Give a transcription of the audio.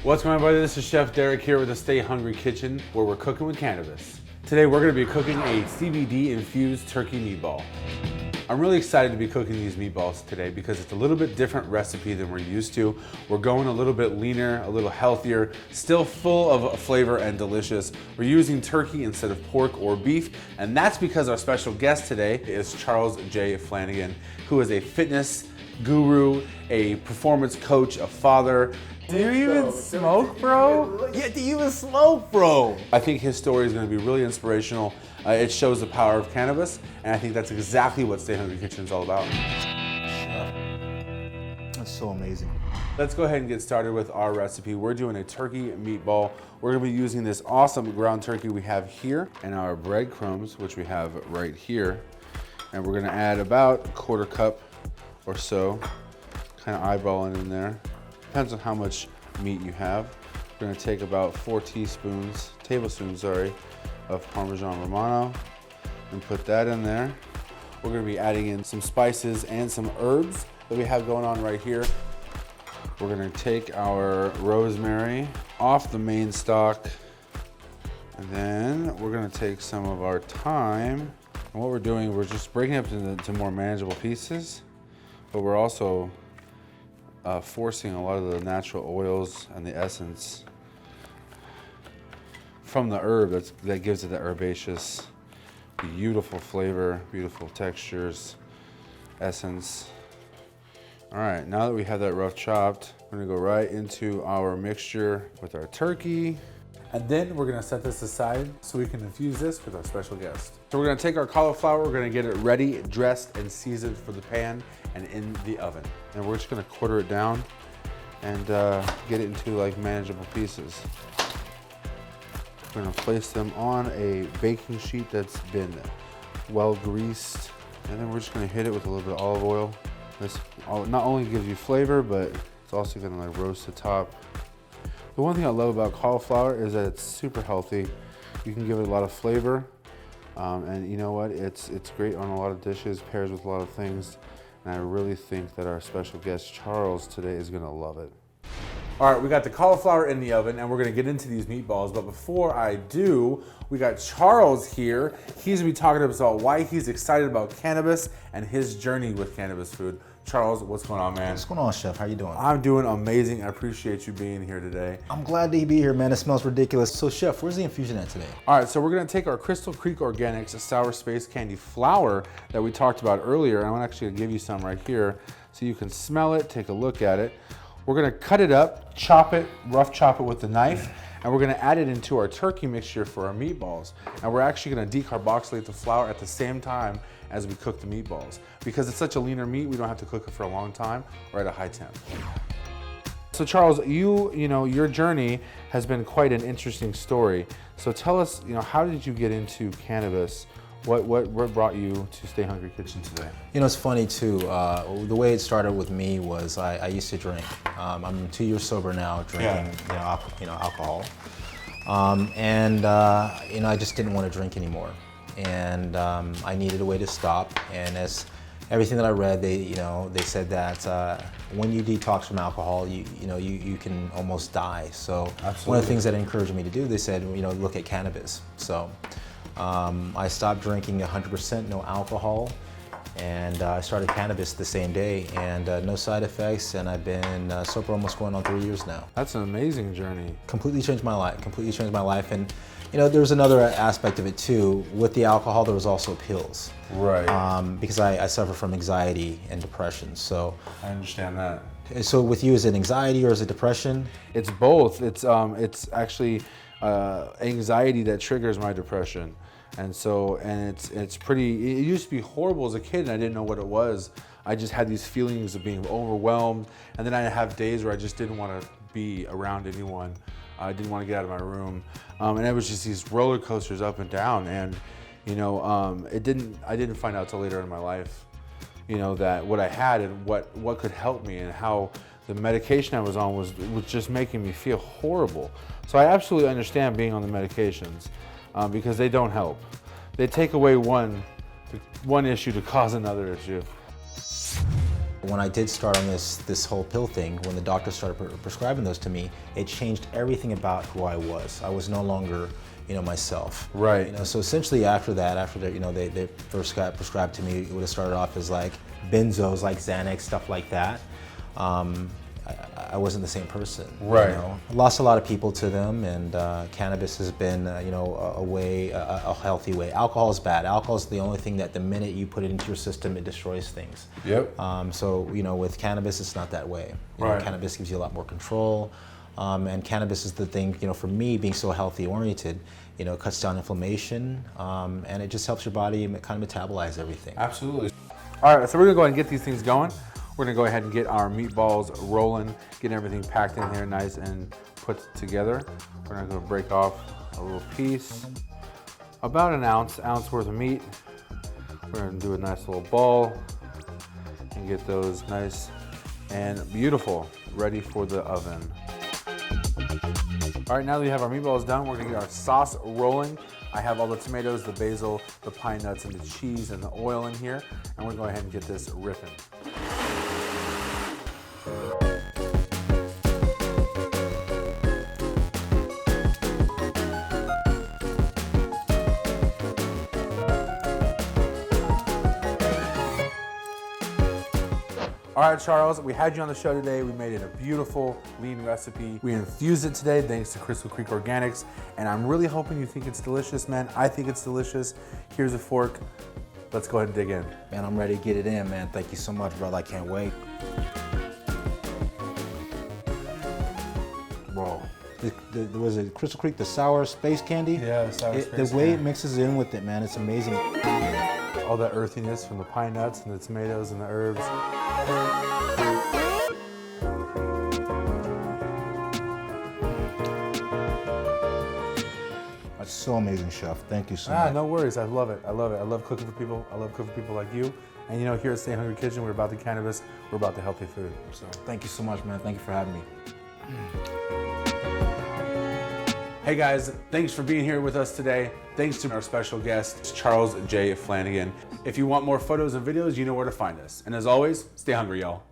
What's going on, everybody? This is Chef Derek here with the Stay Hungry Kitchen, where we're cooking with cannabis. Today we're going to be cooking a CBD-infused turkey meatball. I'm really excited to be cooking these meatballs today because it's a little bit different recipe than we're used to. We're going a little bit leaner, a little healthier, still full of flavor and delicious. We're using turkey instead of pork or beef, and that's because our special guest today is Charles J. Flanagan, who is a fitness guru, a performance coach, a father. Do you even smoke, bro? Yeah, do you even smoke, bro? I think his story is going to be really inspirational. It shows the power of cannabis, and I think that's exactly what Stay Hungry Kitchen is all about. That's so amazing. Let's go ahead and get started with our recipe. We're doing a turkey meatball. We're going to be using this awesome ground turkey we have here and our breadcrumbs, which we have right here. And we're going to add about a quarter cup or so, kind of eyeballing in there. Depends on how much meat you have. We're gonna take about 4 tablespoons, of Parmesan Romano and put that in there. We're gonna be adding in some spices and some herbs that we have going on right here. We're gonna take our rosemary off the main stock, and then we're gonna take some of our thyme. And what we're doing, we're just breaking it up into more manageable pieces, but we're also forcing a lot of the natural oils and the essence from the herb that gives it the herbaceous, beautiful flavor, beautiful textures, essence. All right, now that we have that rough chopped, we're gonna go right into our mixture with our turkey. And then we're gonna set this aside so we can infuse this with our special guest. So we're gonna take our cauliflower, we're gonna get it ready, dressed, and seasoned for the pan and in the oven. And we're just gonna quarter it down and get it into like manageable pieces. We're gonna place them on a baking sheet that's been well greased. And then we're just gonna hit it with a little bit of olive oil. This not only gives you flavor, but it's also gonna like roast the top. The one thing I love about cauliflower is that it's super healthy. You can give it a lot of flavor, and you know what? It's great on a lot of dishes, pairs with a lot of things, and I really think that our special guest, Charles, today is gonna love it. All right, we got the cauliflower in the oven, and we're gonna get into these meatballs, but before I do, we got Charles here. He's gonna be talking to us about why he's excited about cannabis and his journey with cannabis food. Charles, what's going on, man? What's going on, Chef? How you doing? I'm doing amazing. I appreciate you being here today. I'm glad to be here, man. It smells ridiculous. So, Chef, where's the infusion at today? All right, so we're gonna take our Crystal Creek Organics sour space candy flour that we talked about earlier, and I'm actually gonna give you some right here so you can smell it, take a look at it. We're gonna cut it up, chop it, rough chop it with the knife, and we're gonna add it into our turkey mixture for our meatballs. And we're actually gonna decarboxylate the flour at the same time as we cook the meatballs. Because it's such a leaner meat, we don't have to cook it for a long time or at a high temp. So Charles, you know, your journey has been quite an interesting story. So tell us, how did you get into cannabis? What brought you to Stay Hungry Kitchen today? It's funny too. The way it started with me was I used to drink. I'm 2 years sober now, drinking alcohol, and I just didn't want to drink anymore, and I needed a way to stop. And as everything that I read, they said that when you detox from alcohol, you can almost die. So Absolutely. One of the things that encouraged me to do, they said, look at cannabis. So. I stopped drinking 100% no alcohol, and I started cannabis the same day, and no side effects, and I've been sober almost going on 3 years now. That's an amazing journey. Completely changed my life, and there was another aspect of it too. With the alcohol, there was also pills. Right. Because I suffer from anxiety and depression, so. I understand that. So with you, is it anxiety or is it depression? It's both. It's actually anxiety that triggers my depression. And it's pretty, it used to be horrible as a kid and I didn't know what it was. I just had these feelings of being overwhelmed, and then I'd have days where I just didn't want to be around anyone. I didn't want to get out of my room. And it was just these roller coasters up and down, and I didn't find out till later in my life, that what I had and what could help me, and how the medication I was on was just making me feel horrible. So I absolutely understand being on the medications. Because they don't help. They take away one issue to cause another issue. When I did start on this whole pill thing, when the doctor started prescribing those to me, it changed everything about who I was. I was no longer, myself. Right. So essentially after they first got prescribed to me, it would have started off as like benzos, like Xanax, stuff like that. I wasn't the same person. Right. I lost a lot of people to them, and cannabis has been, a healthy way. Alcohol is bad. Alcohol is the only thing that the minute you put it into your system, it destroys things. Yep. So, with cannabis, it's not that way. Right. Cannabis gives you a lot more control, and cannabis is the thing, for me, being so healthy oriented, it cuts down inflammation, and it just helps your body kind of metabolize everything. Absolutely. All right, so we're gonna go ahead and get these things going. We're gonna go ahead and get our meatballs rolling, getting everything packed in here nice and put together. We're gonna break off a little piece, about an ounce worth of meat. We're gonna do a nice little ball and get those nice and beautiful, ready for the oven. All right, now that we have our meatballs done, we're gonna get our sauce rolling. I have all the tomatoes, the basil, the pine nuts, and the cheese and the oil in here, and we're gonna go ahead and get this ripping. All right, Charles, we had you on the show today. We made it a beautiful, lean recipe. We infused it today thanks to Crystal Creek Organics, and I'm really hoping you think it's delicious, man. I think it's delicious. Here's a fork. Let's go ahead and dig in. Man, I'm ready to get it in, man. Thank you so much, brother. I can't wait. Whoa. Was it Crystal Creek, the sour space candy? Yeah, the sour space The way candy. it mixes in with it, man, it's amazing. All that earthiness from the pine nuts and the tomatoes and the herbs. That's so amazing, Chef. Thank you so much. No worries. I love it. I love it. I love cooking for people. I love cooking for people like you. And here at Stay Hungry Kitchen, we're about the cannabis. We're about the healthy food. So Thank you so much, man. Thank you for having me. Hey guys, thanks for being here with us today. Thanks to our special guest, Charles J. Flanagan. If you want more photos and videos, you know where to find us. And as always, stay hungry, y'all.